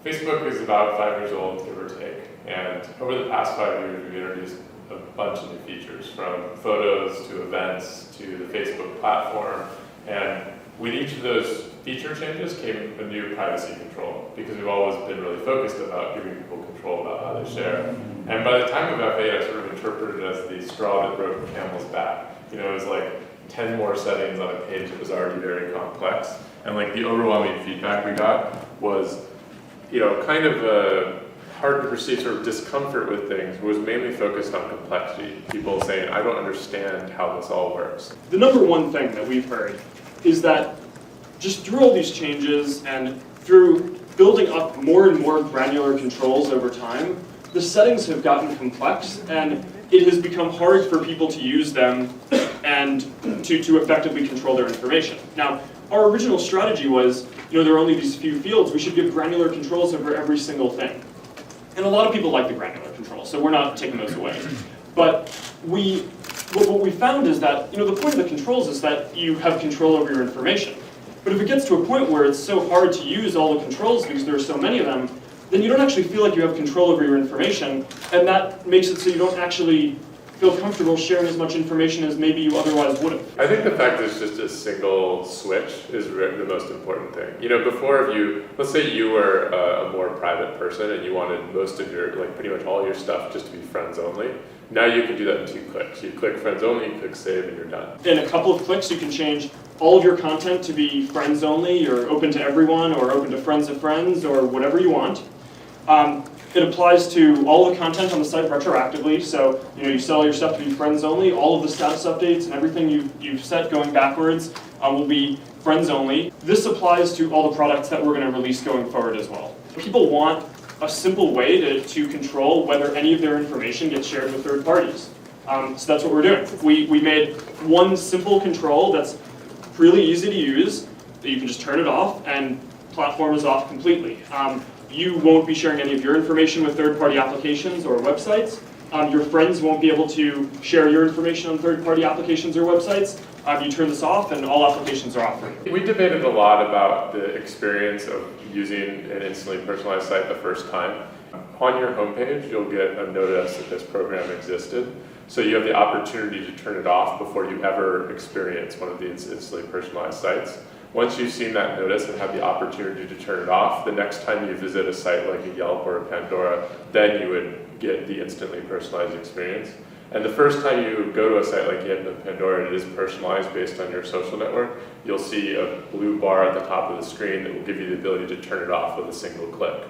Facebook is about 5 years old, give or take, and over the past 5 years we've introduced a bunch of new features, from photos to events to the Facebook platform, and with each of those feature changes came a new privacy control, because we've always been really focused about giving people control about how they share. And by the time of F8, I sort of interpreted it as the straw that broke the camel's back. You know, it was like 10 more settings on a page that was already very complex, and like the overwhelming feedback we got was, you know, kind of hard to perceive sort of discomfort with things was mainly focused on complexity. People saying, I don't understand how this all works. The number one thing that we've heard is that just through all these changes and through building up more and more granular controls over time, the settings have gotten complex and it has become hard for people to use them and to effectively control their information. Now, our original strategy was, you know, there are only these few fields, we should give granular controls over every single thing. And a lot of people like the granular controls, so we're not taking those away. But what we found is that, you know, the point of the controls is that you have control over your information. But if it gets to a point where it's so hard to use all the controls because there are so many of them, then you don't actually feel like you have control over your information, and that makes it so you don't actually feel comfortable sharing as much information as maybe you otherwise would have. I think the fact that it's just a single switch is the most important thing. You know, before let's say you were a more private person and you wanted most of your, like pretty much all your stuff just to be friends only. Now you can do that in 2 clicks. You click friends only, you click save, and you're done. In a couple of clicks, you can change all of your content to be friends only, or open to everyone, or open to friends of friends, or whatever you want. It applies to all the content on the site retroactively, so you set all your stuff to be friends only. All of the status updates and everything you've set going backwards will be friends only. This applies to all the products that we're going to release going forward as well. People want a simple way to control whether any of their information gets shared with third parties. So that's what we're doing. We made one simple control that's really easy to use, that you can just turn it off, and platform is off completely. You won't be sharing any of your information with third-party applications or websites. Your friends won't be able to share your information on third-party applications or websites. You turn this off and all applications are off for you. We debated a lot about the experience of using an instantly personalized site the first time. On your homepage, you'll get a notice that this program existed. So you have the opportunity to turn it off before you ever experience one of these instantly personalized sites. Once you've seen that notice and have the opportunity to turn it off, the next time you visit a site like a Yelp or a Pandora, then you would get the instantly personalized experience. And the first time you go to a site like Yelp and Pandora, it is personalized based on your social network. You'll see a blue bar at the top of the screen that will give you the ability to turn it off with a single click.